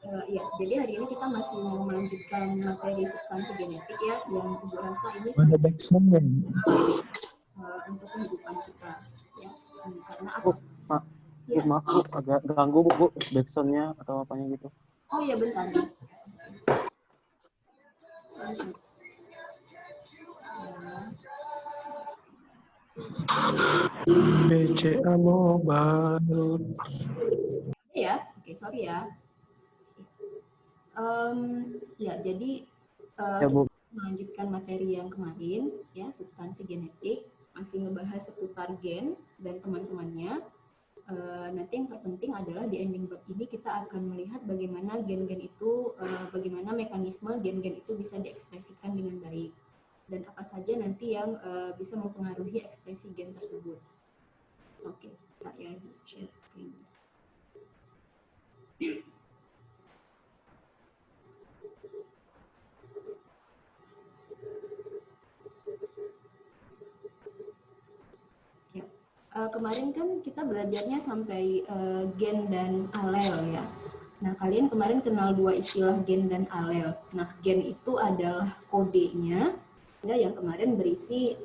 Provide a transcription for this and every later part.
Ya, jadi hari ini kita masih mau melanjutkan materi substansi genetik ya, yang Ibu rasa ini Ada sangat backsound-nya. untuk kehidupan kita ya. Karena Bu, apa? Bu, Ya. maaf Bu, agak ganggu Bu, backsound-nya atau apanya gitu. Oh ya, bentar. Sorry. BCA Mobile. Ya, oke, sorry ya. Ya, jadi Ya kita Bu, melanjutkan materi yang kemarin ya, substansi genetik, masih membahas seputar gen dan teman-temannya. Nanti yang terpenting adalah di ending bab ini kita akan melihat bagaimana gen-gen itu, bagaimana mekanisme gen-gen itu bisa diekspresikan dengan baik dan apa saja nanti yang bisa mempengaruhi ekspresi gen tersebut. Oke, kita ya share screen. Ya. Kemarin kan kita belajarnya sampai gen dan alel ya. Nah, kalian kemarin kenal dua istilah gen dan alel. Nah, gen itu adalah kodenya ya, yang kemarin berisi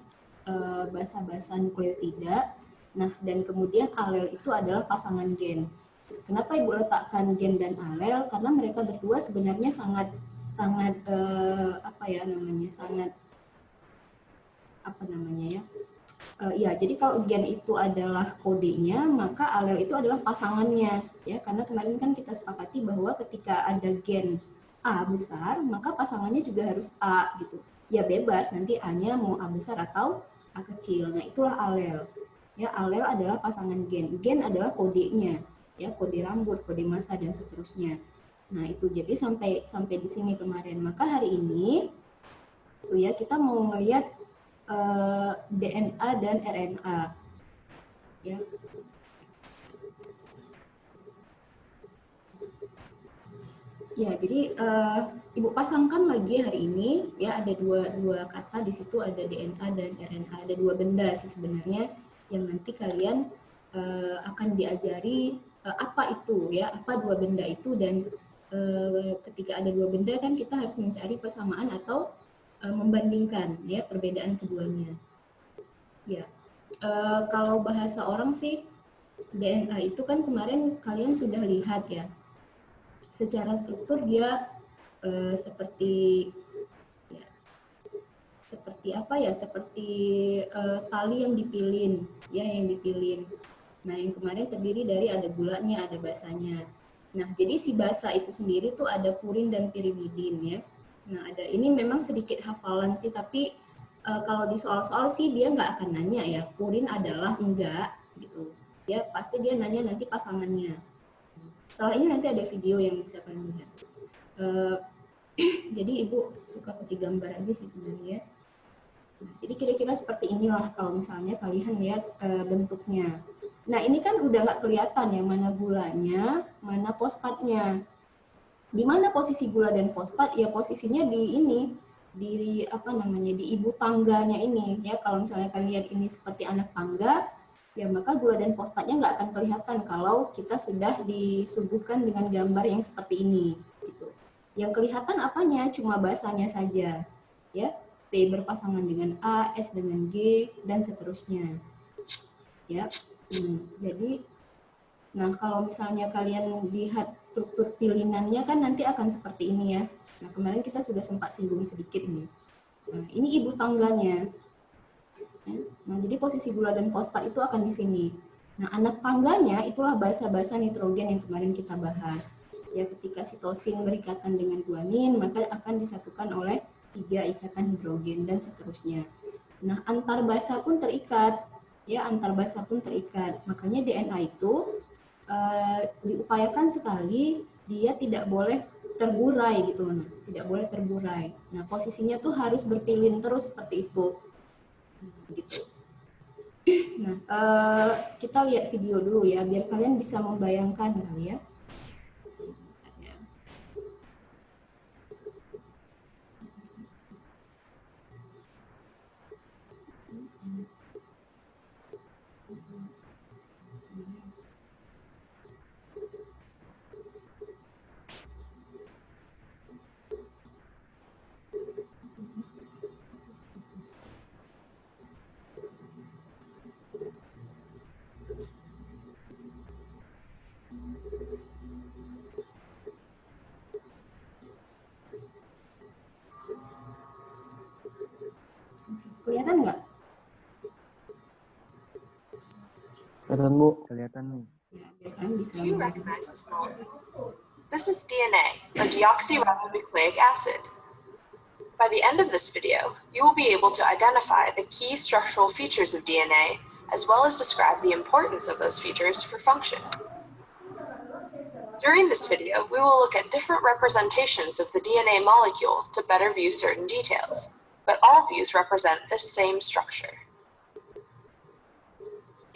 basa-basa nukleotida. Nah, dan kemudian alel itu adalah pasangan gen. Kenapa Ibu letakkan gen dan alel? Karena mereka berdua sebenarnya sangat apa ya namanya? Ya, jadi kalau gen itu adalah kodenya, maka alel itu adalah pasangannya, ya. Karena kemarin kan kita sepakati bahwa ketika ada gen A besar, maka pasangannya juga harus A gitu. Ya bebas, nanti A-nya mau A besar atau A kecil. Nah, itulah alel. Ya, alel adalah pasangan gen. Gen adalah kodenya, ya, kode rambut, kode massa dan seterusnya. Nah, itu jadi sampai di sini kemarin. Maka hari ini tuh ya kita mau melihat DNA dan RNA. Ya. Ya, jadi Ibu pasangkan lagi hari ini ya ada dua kata di situ, ada DNA dan RNA, ada dua benda sih sebenarnya yang nanti kalian akan diajari apa itu ya, apa dua benda itu dan ketika ada dua benda kan kita harus mencari persamaan atau membandingkan ya perbedaan keduanya. Ya, kalau bahasa orang sih DNA itu kan kemarin kalian sudah lihat ya. Secara struktur dia seperti ya, seperti apa ya? Seperti tali yang dipilin, ya yang dipilin. Nah, yang kemarin terdiri dari ada gulanya, ada basanya. Nah, jadi si basa itu sendiri tuh ada purin dan pirimidin ya. Nah, ada ini memang sedikit hafalan sih, tapi kalau di soal-soal sih dia nggak akan nanya ya, purin adalah enggak gitu. Ya pasti dia nanya nanti pasangannya. Setelah ini nanti ada video yang bisa kalian lihat. Jadi Ibu suka pakai gambar aja sih sebenarnya. Nah, jadi kira-kira seperti inilah kalau misalnya kalian lihat bentuknya. Nah, ini kan udah nggak kelihatan ya mana gulanya, mana fosfatnya. Di mana posisi gula dan fosfat? Ya posisinya di ini, di apa namanya, di ibu tangganya ini ya. Kalau misalnya kalian lihat ini seperti anak tangga, ya maka gula dan fosfatnya nggak akan kelihatan kalau kita sudah disuguhkan dengan gambar yang seperti ini gitu. Yang kelihatan apanya? Cuma basanya saja ya. T berpasangan dengan A, S dengan G dan seterusnya ya. Jadi nah, kalau misalnya kalian lihat struktur pilinannya kan nanti akan seperti ini ya. Nah, kemarin kita sudah sempat singgung sedikit ini. Nah, ini ibu tangganya. Nah, jadi posisi gula dan fosfat itu akan di sini. Nah, anak tangganya itulah basa-basa nitrogen yang kemarin kita bahas. Ya, ketika sitosin berikatan dengan guanin, maka akan disatukan oleh 3 ikatan hidrogen dan seterusnya. Nah, antar basa pun terikat. Ya, antar basa pun terikat. Makanya DNA itu diupayakan sekali dia tidak boleh terburai gitu, nah, tidak boleh terburai. Nah, posisinya tuh harus berpilin terus seperti itu. Gitu. Nah, kita lihat video dulu ya, biar kalian bisa membayangkan kali ya. Kelihatan nggak? Kelihatan Bu, kelihatan nih. Ya, biar kalian bisa Do you melihat. recognize this molecule? This is DNA, or deoxyribonucleic acid. By the end of this video, you will be able to identify the key structural features of DNA, as well as describe the importance of those features for function. During this video, we will look at different representations of the DNA molecule to better view certain details, but all views represent the same structure.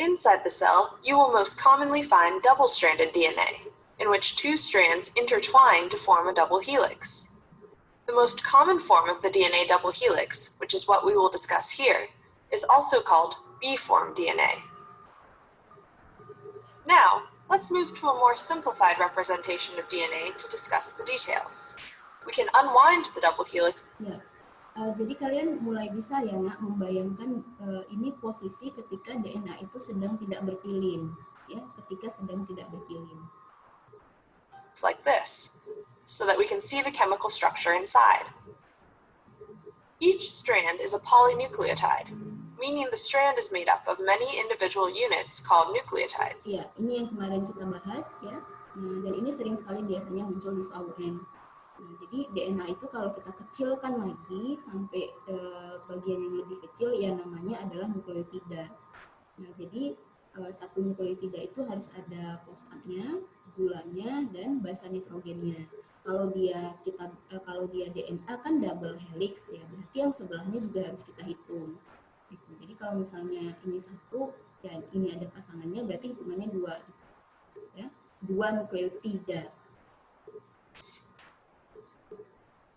Inside the cell, you will most commonly find double-stranded DNA, in which two strands intertwine to form a double helix. The most common form of the DNA double helix, which is what we will discuss here, is also called B-form DNA. Now, let's move to a more simplified representation of DNA to discuss the details. We can unwind the double helix. Ya, jadi kalian mulai bisa ya nak membayangkan ini posisi ketika DNA itu sedang tidak berpilin, ya, ketika sedang tidak berpilin. Like this, so that we can see the chemical structure inside. Each strand is a polynucleotide, meaning the strand is made up of many individual units called nucleotides. Ya, ini yang kemarin kita bahas ya. Nah, dan ini sering sekali biasanya muncul di soal UN. Nah, jadi DNA itu kalau kita kecilkan lagi sampai bagian yang lebih kecil ya namanya adalah nukleotida. Nah, jadi satu nukleotida itu harus ada fosfatnya, gulanya, dan basa nitrogennya. Kalau dia DNA kan double helix ya, berarti yang sebelahnya juga harus kita hitung. Gitu. Jadi kalau misalnya ini satu, ya ini ada pasangannya, berarti hitungannya dua. Gitu. Ya, dua nukleotida.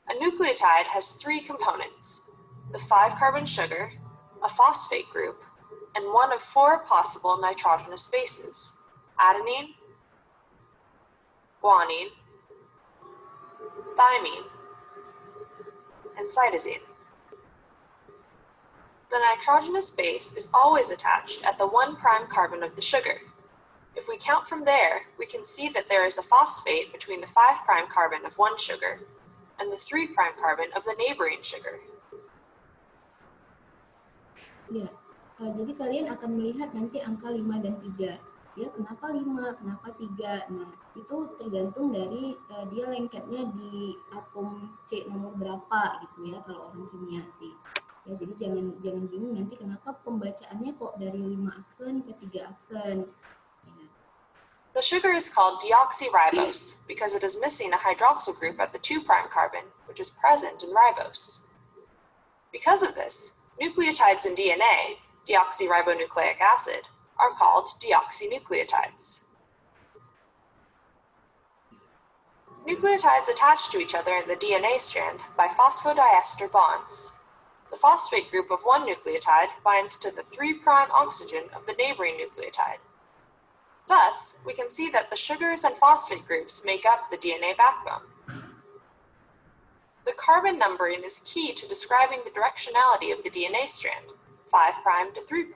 A nucleotide has three components: the 5-carbon sugar, a phosphate group, and one of 4 possible nitrogenous bases: adenine, guanine, thymine, and cytosine. The nitrogenous base is always attached at the 1' carbon of the sugar. If we count from there, we can see that there is a phosphate between the 5' carbon of one sugar and the 3' carbon of the neighboring sugar. Ya, jadi kalian akan melihat nanti angka 5 dan 3. Ya, kenapa 5, kenapa 3? Nah, itu tergantung dari dia lengketnya di atom C nomor berapa gitu ya kalau orang kimia sih. Ya, jadi jangan bingung nanti kenapa pembacaannya kok dari 5 aksen ke 3 aksen. Ya. The sugar is called deoxyribose because it is missing a hydroxyl group at the 2' carbon, which is present in ribose. Because of this, nucleotides in DNA, deoxyribonucleic acid, are called deoxynucleotides. Nucleotides attach to each other in the DNA strand by phosphodiester bonds. The phosphate group of one nucleotide binds to the 3' oxygen of the neighboring nucleotide. Thus, we can see that the sugars and phosphate groups make up the DNA backbone. The carbon numbering is key to describing the directionality of the DNA strand, 5' to 3'.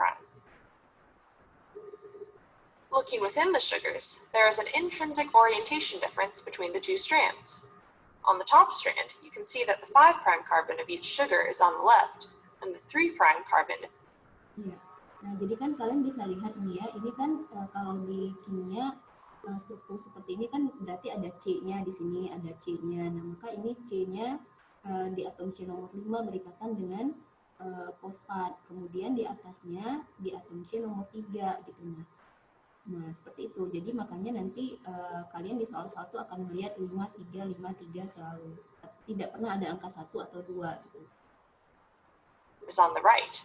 Looking within the sugars, there is an intrinsic orientation difference between the two strands. On the top strand, you can see that the 5' carbon of each sugar is on the left, and the 3' carbon. Ya. Nah, jadi kan kalian bisa lihat nih ya, ini kan kalau di kimia struktur seperti ini kan berarti ada C-nya di sini, ada C-nya. Nah, maka ini C-nya di atom C nomor 5 berikatan dengan fosfat. Kemudian di atasnya di atom C nomor 3 gitu. Nah, seperti itu. Jadi makanya nanti kalian di soal-soal itu akan melihat 5, 3, 5, 3 selalu. Tidak pernah ada angka 1 atau 2 gitu. Is on the right.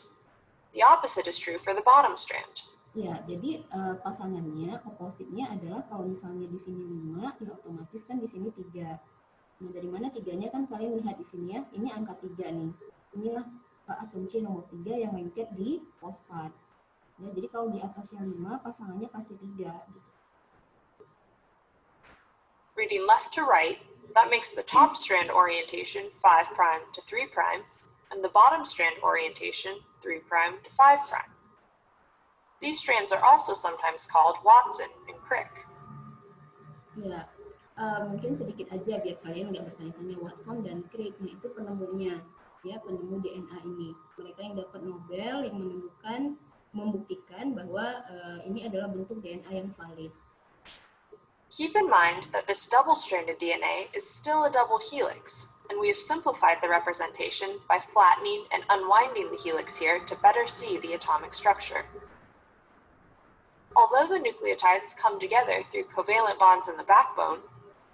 The opposite is true for the bottom strand. Ya, jadi pasangannya, opositnya adalah kalau misalnya di sini 5, ya otomatis kan di sini 3. Nah, dari mana 3-nya kan kalian lihat di sini ya, ini angka 3 nih. Inilah atom C nomor 3 yang lengket di fosfat. Ya, jadi kalau di atasnya 5, pasangannya pasti 3. Gitu. Reading left to right, that makes the top strand orientation 5' to 3', and the bottom strand orientation 3' to 5'. These strands are also sometimes called Watson and Crick. Ya, mungkin sedikit aja biar kalian nggak bertanya-tanya Watson dan Crick. Nah, itu penemunya, ya penemu DNA ini. mereka yang dapat Nobel yang membuktikan bahwa ini adalah bentuk DNA yang valid. Keep in mind that this double-stranded DNA is still a double helix, and we have simplified the representation by flattening and unwinding the helix here to better see the atomic structure. Although the nucleotides come together through covalent bonds in the backbone,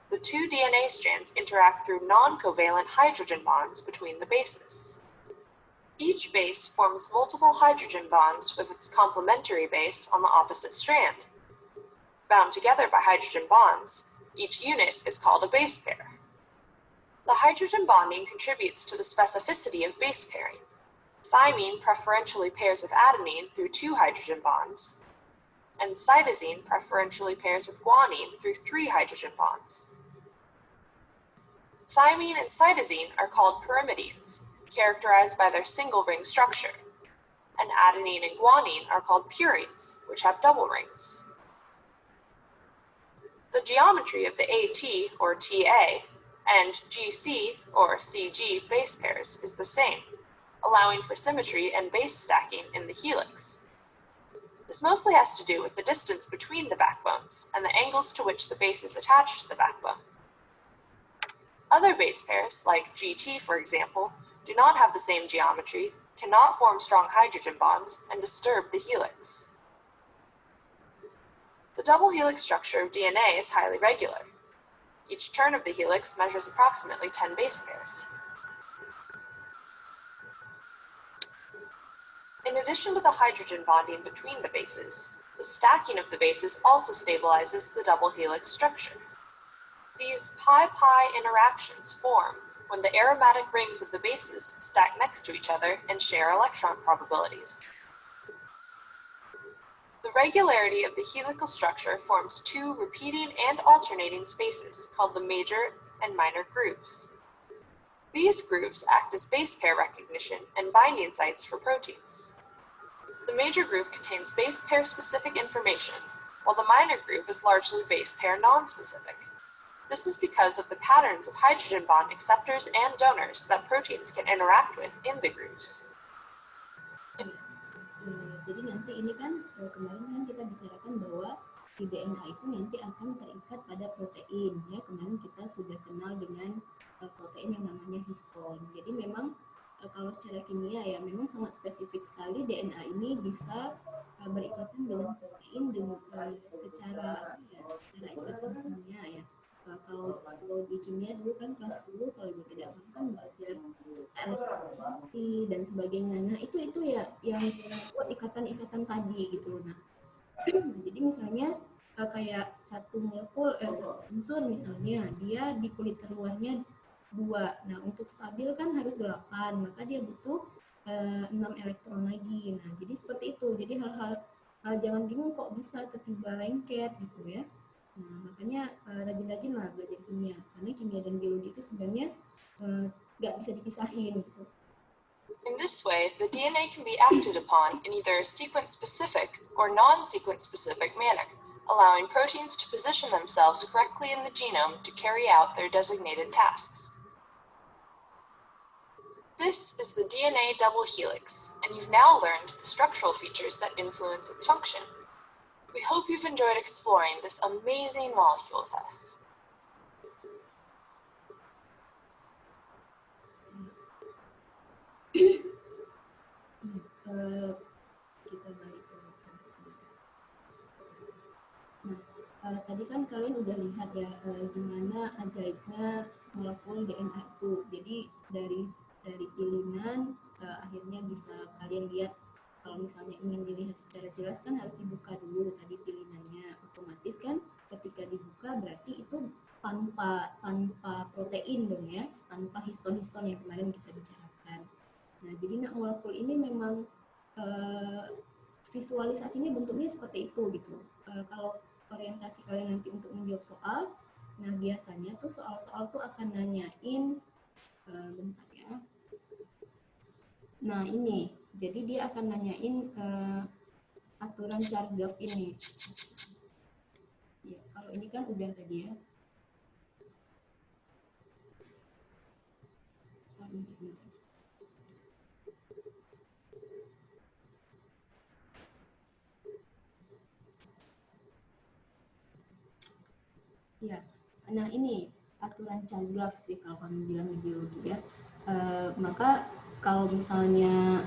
the two DNA strands interact through non-covalent hydrogen bonds between the bases. Each base forms multiple hydrogen bonds with its complementary base on the opposite strand. Bound together by hydrogen bonds, each unit is called a base pair. The hydrogen bonding contributes to the specificity of base pairing. Thymine preferentially pairs with adenine through 2 hydrogen bonds, and cytosine preferentially pairs with guanine through 3 hydrogen bonds. Thymine and cytosine are called pyrimidines, characterized by their single ring structure, and adenine and guanine are called purines, which have double rings. The geometry of the AT, or TA, and GC, or CG, base pairs is the same, allowing for symmetry and base stacking in the helix. This mostly has to do with the distance between the backbones and the angles to which the base is attached to the backbone. Other base pairs, like GT for example, do not have the same geometry, cannot form strong hydrogen bonds, and disturb the helix. The double helix structure of DNA is highly regular. Each turn of the helix measures approximately 10 base pairs. In addition to the hydrogen bonding between the bases, the stacking of the bases also stabilizes the double helix structure. These pi-pi interactions form when the aromatic rings of the bases stack next to each other and share electron probabilities. The regularity of the helical structure forms 2 repeating and alternating spaces called the major and minor grooves. These grooves act as base pair recognition and binding sites for proteins. The major groove contains base pair specific information, while the minor groove is largely base pair non-specific. This is because of the patterns of hydrogen bond acceptors and donors that proteins can interact with in the grooves. Jadi nanti ini kan kemarin kan kita bicarakan bahwa di DNA itu nanti akan terikat pada protein ya. Kemarin kita sudah kenal dengan protein yang namanya histon. Jadi memang kalau secara kimia ya memang sangat spesifik sekali DNA ini bisa berikatan dengan protein secara ikatan kimia ya. Kalau di kimia dulu kan kelas 10 kalau ibu tidak salah kan belajar elektronegatif dan sebagainya. Nah itu ya yang buat ikatan-ikatan tadi gitu. Nah jadi misalnya kayak satu molekul satu unsur misalnya dia di kulit terluarnya 2. Nah untuk stabil kan harus 8, maka dia butuh 6 elektron lagi. Nah jadi seperti itu. Jadi hal-hal jangan bingung kok bisa tiba-tiba lengket gitu ya. Nah, makanya rajin-rajin lah belajar kimia, karena kimia dan biologi itu sebenarnya nggak bisa dipisahin gitu. In this way, the DNA can be acted upon in either a sequence-specific or non-sequence-specific manner, allowing proteins to position themselves correctly in the genome to carry out their designated tasks. This is the DNA double helix, and you've now learned the structural features that influence its function. We hope you've enjoyed exploring this amazing molecule with us. Kita balik ke tadi kan kalian udah lihat ya gimana ajaibnya molekul DNA itu. Jadi dari pilihan akhirnya bisa kalian lihat. Kalau misalnya ingin dilihat secara jelas kan harus dibuka dulu tadi pilihannya. Otomatis kan ketika dibuka berarti itu tanpa protein dong ya, tanpa histon-histon yang kemarin kita bicarakan. Nah jadi molekul ini memang visualisasinya bentuknya seperti itu gitu. Kalau orientasi kalian nanti untuk menjawab soal, nah biasanya tuh soal-soal tuh akan nanyain bentar ya. Nah ini, jadi dia akan nanyain aturan Chargaff ini. Ya, kalau ini kan udah tadi ya. Ya, nah ini aturan Chargaff sih kalau kami bilang di biologi ya. Maka kalau misalnya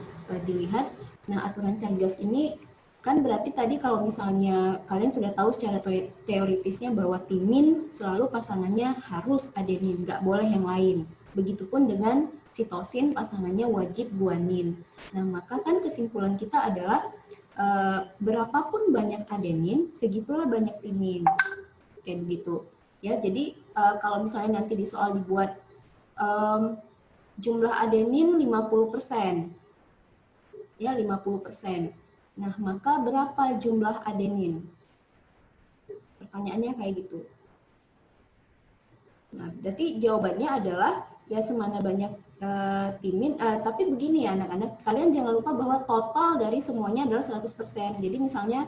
dilihat, nah aturan Chargaff ini kan berarti tadi kalau misalnya kalian sudah tahu secara teoritisnya bahwa timin selalu pasangannya harus adenin, nggak boleh yang lain. Begitupun dengan sitosin pasangannya wajib guanin. Nah maka kan kesimpulan kita adalah berapapun banyak adenin, segitulah banyak timin. Kayak begitu ya. Jadi kalau misalnya nanti di soal dibuat jumlah adenin 50% ya 50%. Nah, maka berapa jumlah adenin? Pertanyaannya kayak gitu. Nah, berarti jawabannya adalah ya semana banyak timin, tapi begini ya anak-anak, kalian jangan lupa bahwa total dari semuanya adalah 100%. Jadi misalnya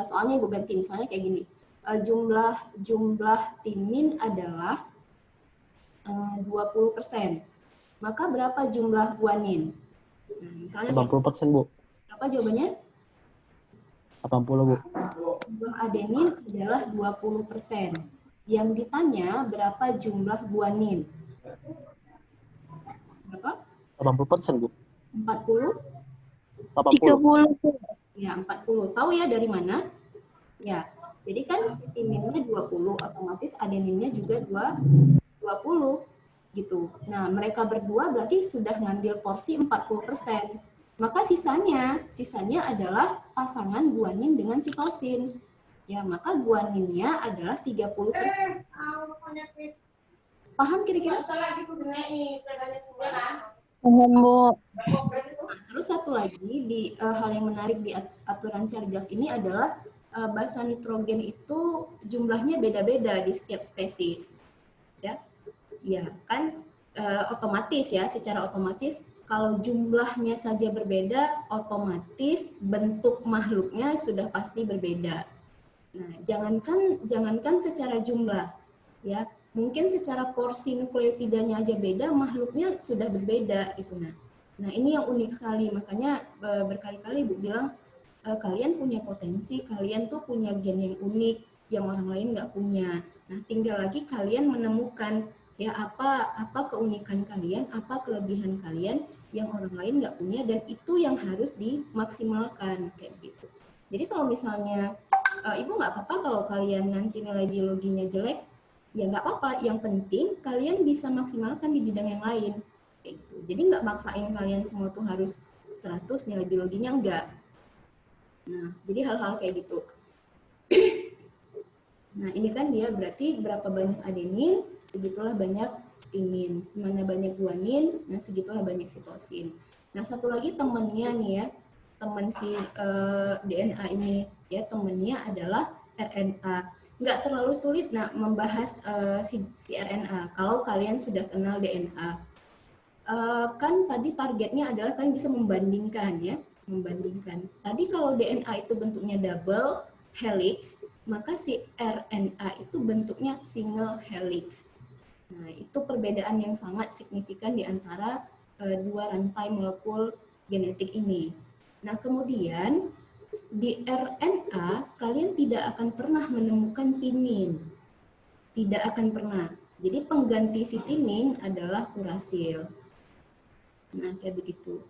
soalnya Ibu ganti, misalnya kayak gini, jumlah timin adalah 20%. Maka berapa jumlah guanin? Nah, misalnya 80%, Bu. berapa jawabannya? 80, Bu. Jumlah adenin adalah 20%. Yang ditanya berapa jumlah guanin? Berapa? 80%, Bu. 40? 80. 30. Ya, 40. Tahu ya dari mana? Ya, jadi kan timinnya 20, otomatis adeninnya juga 20 gitu. Nah, mereka berdua berarti sudah ngambil porsi 40%. Maka sisanya adalah pasangan guanin dengan sitosin. Ya, maka guaninnya adalah 30%. Paham kira-kira? Paham, Bu. Nah, terus satu lagi di hal yang menarik di aturan Chargaff ini adalah basa nitrogen itu jumlahnya beda-beda di setiap spesies. Ya. Ya, kan otomatis ya, secara otomatis kalau jumlahnya saja berbeda, otomatis bentuk makhluknya sudah pasti berbeda. Nah, jangankan secara jumlah, ya, mungkin secara porsi nukleotidanya aja beda, makhluknya sudah berbeda gitu. Nah ini yang unik sekali, makanya berkali-kali Ibu bilang kalian punya potensi, kalian tuh punya gen yang unik yang orang lain nggak punya. Nah, tinggal lagi kalian menemukan ya apa keunikan kalian, apa kelebihan kalian yang orang lain nggak punya, dan itu yang harus dimaksimalkan kayak gitu. Jadi kalau misalnya Ibu nggak apa-apa kalau kalian nanti nilai biologinya jelek, ya nggak apa-apa. Yang penting kalian bisa maksimalkan di bidang yang lain. Kayak gitu. Jadi nggak maksain kalian semua tuh harus 100 nilai biologinya, enggak. Nah, jadi hal-hal kayak gitu. Nah, ini kan dia berarti berapa banyak adenin, segitulah banyak timin. Semana banyak guanin, nah segitulah banyak sitosin. Nah, satu lagi temennya nih ya, teman si DNA ini ya, temennya adalah RNA. Nggak terlalu sulit membahas si RNA kalau kalian sudah kenal DNA. Kan tadi targetnya adalah kalian bisa membandingkan ya, membandingkan. Tadi kalau DNA itu bentuknya double helix, maka si RNA itu bentuknya single helix. Nah, itu perbedaan yang sangat signifikan di antara dua rantai molekul genetik ini. Nah, kemudian di RNA kalian tidak akan pernah menemukan timin. Tidak akan pernah. Jadi pengganti si timin adalah urasil. Nah, kayak begitu.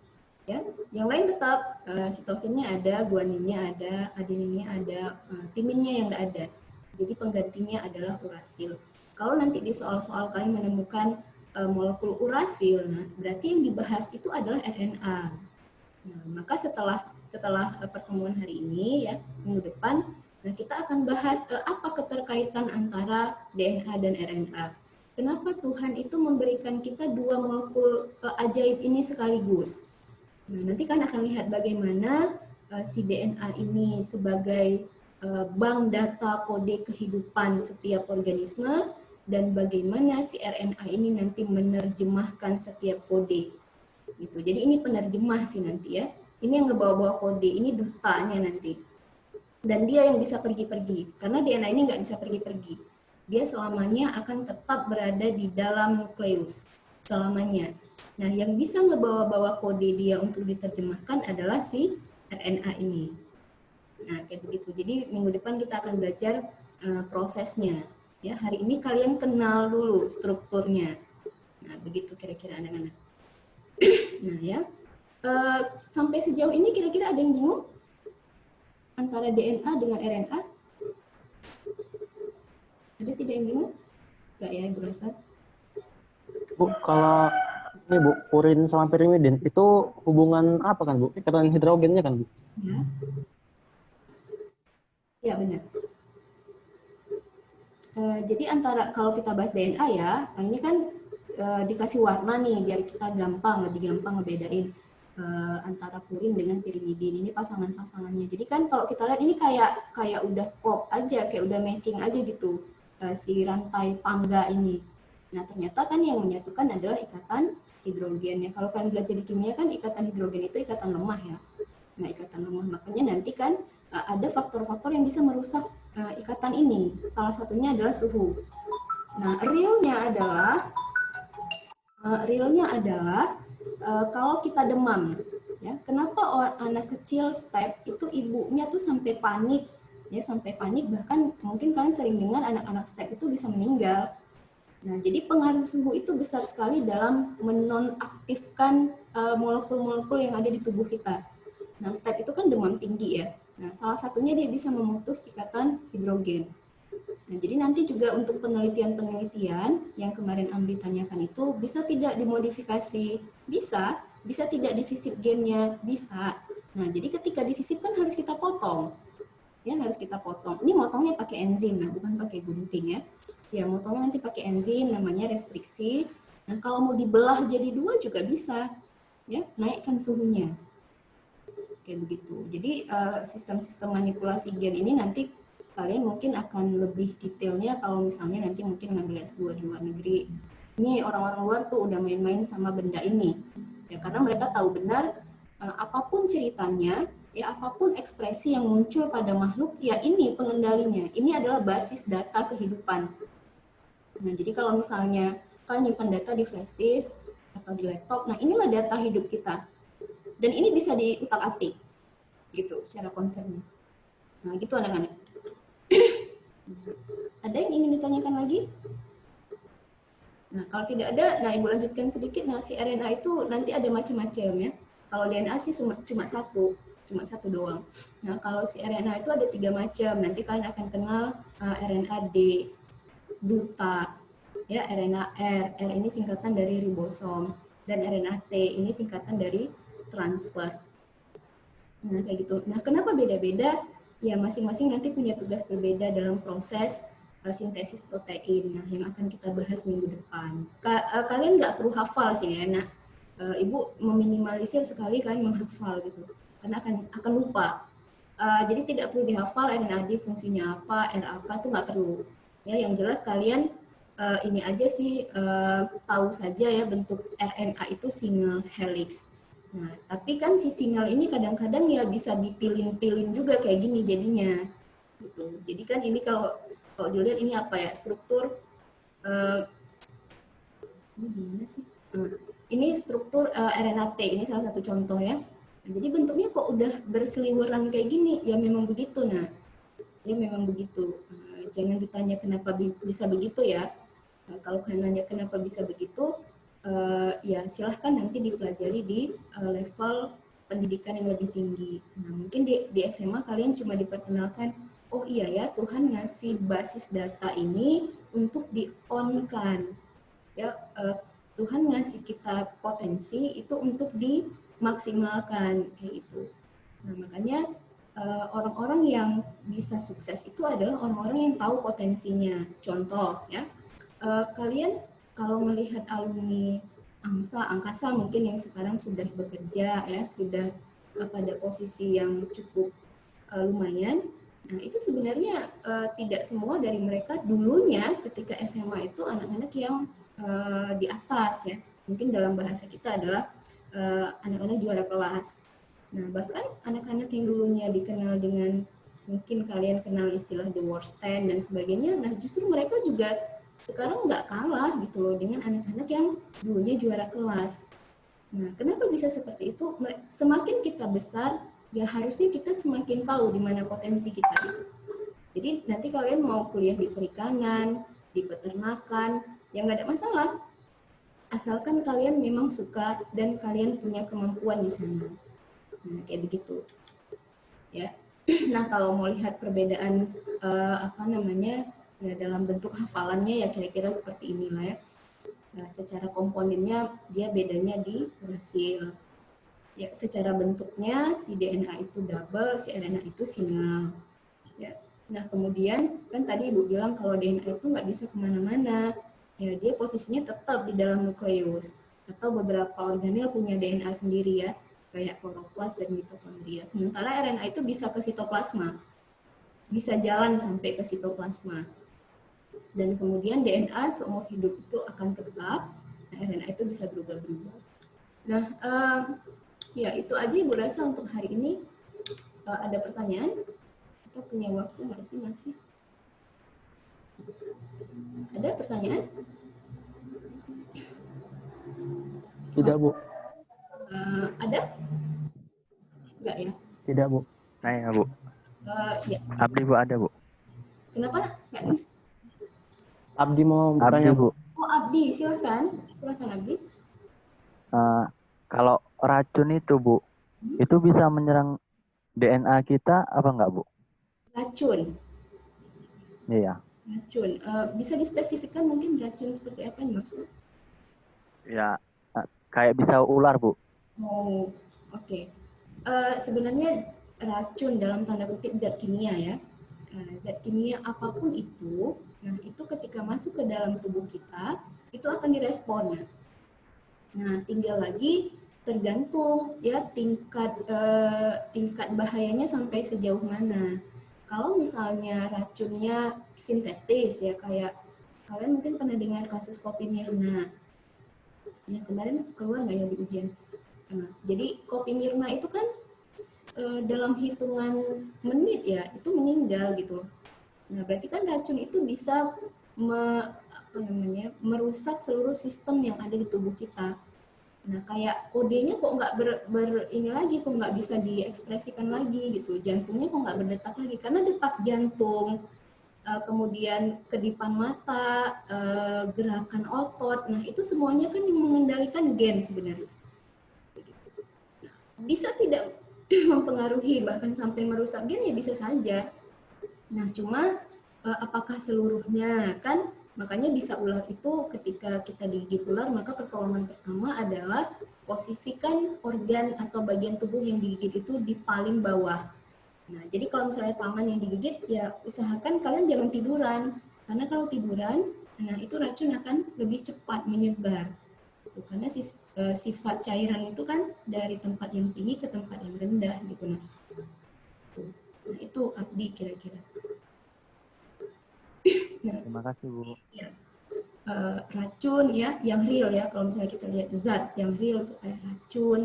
Ya, yang lain tetap sitosinnya ada, guaninnya ada, adeninnya ada, timinnya yang nggak ada. Jadi penggantinya adalah urasil. Kalau nanti di soal-soal kalian menemukan molekul urasil, nah berarti yang dibahas itu adalah RNA. Nah, maka setelah pertemuan hari ini ya, minggu depan, nah kita akan bahas apa keterkaitan antara DNA dan RNA. Kenapa Tuhan itu memberikan kita dua molekul ajaib ini sekaligus? Nah, nanti kan akan lihat bagaimana si DNA ini sebagai bank data kode kehidupan setiap organisme, dan bagaimana si RNA ini nanti menerjemahkan setiap kode. Gitu. Jadi ini penerjemah sih nanti ya. Ini yang ngebawa-bawa kode, ini dutanya nanti. Dan dia yang bisa pergi-pergi, karena DNA ini nggak bisa pergi-pergi. Dia selamanya akan tetap berada di dalam nukleus, selamanya. Nah, yang bisa ngebawa-bawa kode dia untuk diterjemahkan adalah si RNA ini. Nah, kayak begitu. Jadi minggu depan kita akan belajar prosesnya. Ya, hari ini kalian kenal dulu strukturnya. Nah, begitu kira-kira anak-anak. Nah, ya. Sampai sejauh ini kira-kira ada yang bingung antara DNA dengan RNA? Ada tidak yang bingung? Enggak ya, Ibu rasa? Bu, kalau ini Bu, purin sama pirimidin itu hubungan apa kan Bu? Ikatan hidrogennya kan Bu? Ya. Ya, benar. Jadi antara kalau kita bahas DNA ya, ini kan dikasih warna nih biar kita lebih gampang ngebedain antara purin dengan pirimidin. Ini pasangan-pasangannya. Jadi kan kalau kita lihat ini kayak udah klop aja, kayak udah matching aja gitu si rantai tangga ini. Nah, ternyata kan yang menyatukan adalah ikatan hidrogen ya. Kalau kalian belajar di kimia kan ikatan hidrogen itu ikatan lemah ya. Nah, ikatan lemah makanya nanti kan ada faktor-faktor yang bisa merusak ikatan ini. Salah satunya adalah suhu. Nah, realnya adalah kalau kita demam, ya, kenapa anak kecil step itu ibunya tuh sampai panik, ya, sampai panik, bahkan mungkin kalian sering dengar anak-anak step itu bisa meninggal. Nah, jadi pengaruh suhu itu besar sekali dalam menonaktifkan molekul-molekul yang ada di tubuh kita. Nah, step itu kan demam tinggi ya. Nah, salah satunya dia bisa memutus ikatan hidrogen. Nah, jadi nanti juga untuk penelitian-penelitian yang kemarin Amri tanyakan itu bisa tidak dimodifikasi? Bisa tidak disisip gennya? Bisa. Nah, jadi ketika disisip kan harus kita potong. Ya, harus kita potong. Ini motongnya pakai enzim, nah, bukan pakai gunting ya. Ya, motongnya nanti pakai enzim, namanya restriksi. Nah, kalau mau dibelah jadi 2 juga bisa. Ya, naikkan suhunya. Kayak begitu. Jadi sistem-sistem manipulasi gen ini nanti kalian mungkin akan lebih detailnya kalau misalnya nanti mungkin ngambil S2 di luar negeri. Ini orang-orang luar tuh udah main-main sama benda ini. Ya, karena mereka tahu benar apapun ceritanya, ya apapun ekspresi yang muncul pada makhluk, ya ini pengendalinya. Ini adalah basis data kehidupan. Nah, jadi kalau misalnya kalian nyimpan data di flash disk atau di laptop, nah inilah data hidup kita. Dan ini bisa diutak-atik, gitu, secara konsepnya. Nah, gitu anak-anak. Ada yang ingin ditanyakan lagi? Nah, kalau tidak ada, nah Ibu lanjutkan sedikit. Nah, si RNA itu nanti ada macam-macam ya. Kalau DNA sih cuma satu doang. Nah, kalau si RNA itu ada 3 macam. Nanti kalian akan kenal RNA D, duta, ya RNA R. R ini singkatan dari ribosom, dan RNA T ini singkatan dari transfer. Nah, kayak gitu. Nah, kenapa beda-beda? Ya, masing-masing nanti punya tugas berbeda dalam proses sintesis protein. Nah, yang akan kita bahas minggu depan. Kalian nggak perlu hafal sih ya. Nah, Ibu meminimalisir sekali kalian menghafal gitu. Karena akan lupa. Jadi tidak perlu dihafal RNA D fungsinya apa, R apa, itu nggak perlu. Ya, yang jelas kalian ini aja sih tahu saja ya bentuk RNA itu single helix. Nah, tapi kan si single ini kadang-kadang ya bisa dipilin-pilin juga kayak gini jadinya. Gitu. Jadi kan ini kalau dilihat ini apa ya, struktur ini gimana sih? Ini struktur RNA T, ini salah satu contoh ya. Nah, jadi bentuknya kok udah berseliweran kayak gini, ya memang begitu. Nah, ya memang begitu. Jangan ditanya kenapa bisa begitu ya. Kalau kalian nanya kenapa bisa begitu, ya silahkan nanti dipelajari di level pendidikan yang lebih tinggi. Nah, mungkin di SMA kalian cuma diperkenalkan, oh iya ya Tuhan ngasih basis data ini untuk di-on-kan. Ya, Tuhan ngasih kita potensi itu untuk dimaksimalkan kayak itu. Nah, makanya orang-orang yang bisa sukses itu adalah orang-orang yang tahu potensinya. Contoh ya, kalian kalau melihat alumni angkasa mungkin yang sekarang sudah bekerja ya, sudah pada posisi yang cukup lumayan. Nah, itu sebenarnya tidak semua dari mereka dulunya ketika SMA itu anak-anak yang di atas ya. Mungkin dalam bahasa kita adalah anak-anak juara kelas. Nah, bahkan anak-anak yang dulunya dikenal dengan, mungkin kalian kenal istilah the worst 10 dan sebagainya, nah justru mereka juga sekarang nggak kalah gitu loh dengan anak-anak yang dulunya juara kelas. Nah, kenapa bisa seperti itu? Semakin kita besar, ya harusnya kita semakin tahu di mana potensi kita gitu. Jadi nanti kalian mau kuliah di perikanan, di peternakan, ya nggak ada masalah. Asalkan kalian memang suka dan kalian punya kemampuan di sana. Nah, kayak begitu. Ya. Nah, kalau mau lihat perbedaan ya dalam bentuk hafalannya ya kira-kira seperti inilah ya. Nah, secara komponennya dia bedanya di hasil. Ya, secara bentuknya si DNA itu double, si RNA itu single. Ya. Nah, kemudian kan tadi Ibu bilang kalau DNA itu nggak bisa kemana-mana. Ya, dia posisinya tetap di dalam nukleus. Atau beberapa organel punya DNA sendiri ya, kayak kloroplas dan mitokondria. Sementara RNA itu bisa ke sitoplasma, bisa jalan sampai ke sitoplasma. Dan kemudian DNA seumur hidup itu akan tetap, nah, RNA itu bisa berubah-berubah. Nah, ya itu aja Ibu rasa untuk hari ini. Ada pertanyaan? Kita punya waktu nggak sih masih? Ada pertanyaan? Tidak, Bu. Ada? Enggak ya? Tidak, Bu. Saya, Bu. Ya. Abdi, Bu, ada, Bu. Kenapa? Enggak. Abdi mau Abdi, bertanya, Bu. Oh, Abdi, silahkan. Silahkan, Abdi. Kalau racun itu, Bu, itu bisa menyerang DNA kita apa enggak, Bu? Racun. Iya. Racun. Bisa dispesifikkan mungkin racun seperti apa yang maksud? Ya, kayak bisa ular, Bu. Oh, oke. Sebenarnya racun dalam tanda kutip zat kimia ya. Zat kimia apapun itu, nah itu ketika masuk ke dalam tubuh kita, itu akan direspon. Nah, tinggal lagi tergantung ya tingkat bahayanya sampai sejauh mana. Kalau misalnya racunnya sintetis ya kayak kalian mungkin pernah dengar kasus kopi Mirna. Ya kemarin keluar nggak ya di ujian? Jadi kopi Mirna itu kan dalam hitungan menit ya itu meninggal gitu. Nah berarti kan racun itu bisa merusak seluruh sistem yang ada di tubuh kita. Nah kayak kodenya kok nggak ini lagi, kok nggak bisa diekspresikan lagi gitu. Jantungnya kok nggak berdetak lagi karena detak jantung, kemudian kedipan mata, gerakan otot. Nah itu semuanya kan yang mengendalikan gen sebenarnya. Bisa tidak mempengaruhi bahkan sampai merusak gen ya bisa saja. Nah cuma apakah seluruhnya kan makanya bisa ular itu ketika kita digigit ular maka pertolongan pertama adalah posisikan organ atau bagian tubuh yang digigit itu di paling bawah. Nah jadi kalau misalnya tangan yang digigit ya usahakan kalian jangan tiduran karena kalau tiduran nah itu racun akan lebih cepat menyebar. Karena sifat cairan itu kan dari tempat yang tinggi ke tempat yang rendah gitu. Nah itu Abdi kira-kira. Nah, terima kasih, Bu. Ya, racun ya yang real ya, kalau misalnya kita lihat zat yang real itu kayak racun,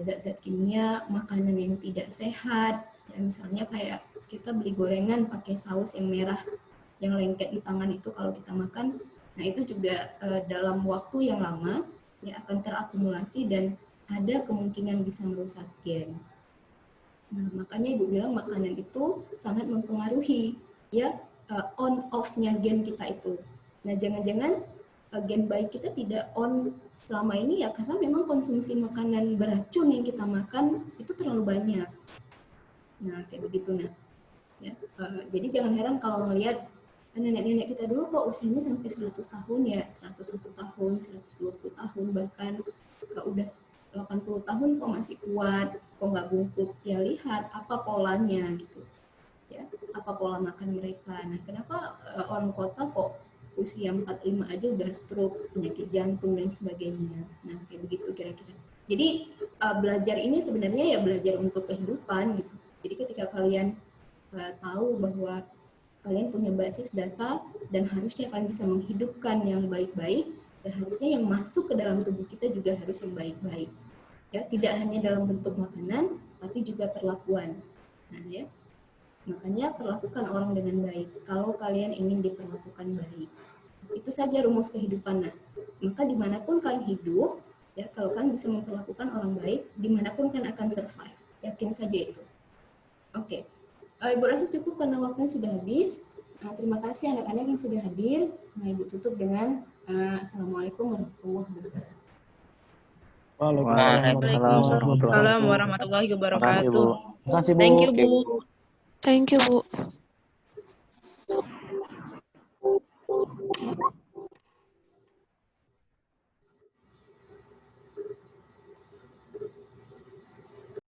zat-zat kimia, makanan yang tidak sehat ya, misalnya kayak kita beli gorengan pakai saus yang merah yang lengket di tangan itu kalau kita makan. Nah itu juga dalam waktu yang lama ya akan terakumulasi dan ada kemungkinan bisa merusak gen. Nah makanya Ibu bilang makanan itu sangat mempengaruhi ya on off-nya gen kita itu. Nah jangan-jangan gen baik kita tidak on selama ini ya karena memang konsumsi makanan beracun yang kita makan itu terlalu banyak. Nah kayak begitu nah. Ya, jadi jangan heran kalau melihat nenek-nenek kita dulu kok usianya sampai 100 tahun ya, 101 tahun, 120 tahun, bahkan udah 80 tahun kok masih kuat, kok nggak bungkuk. Ya lihat apa polanya gitu. Ya, apa pola makan mereka. Nah, kenapa orang kota kok usia 45 aja udah stroke, penyakit jantung dan sebagainya. Nah, kayak begitu kira-kira. Jadi belajar ini sebenarnya ya belajar untuk kehidupan gitu. Jadi ketika kalian tahu bahwa kalian punya basis data dan harusnya kalian bisa menghidupkan yang baik-baik dan harusnya yang masuk ke dalam tubuh kita juga harus yang baik-baik. Ya, tidak hanya dalam bentuk makanan tapi juga perlakuan. Nah, ya. Makanya perlakukan orang dengan baik. Kalau kalian ingin diperlakukan baik. Itu saja rumus kehidupan. Nah, maka dimanapun kalian hidup, ya kalau kalian bisa memperlakukan orang baik, dimanapun kalian akan survive. Yakin saja itu. Oke. Ibu rasa cukup karena waktunya sudah habis. Terima kasih anak-anak yang sudah hadir. Nah, Ibu tutup dengan Assalamualaikum warahmatullahi wabarakatuh. Waalaikumsalam warahmatullahi Makasih, wabarakatuh. Bu. Terima kasih, Bu. Thank you, Bu. Thank you, Bu.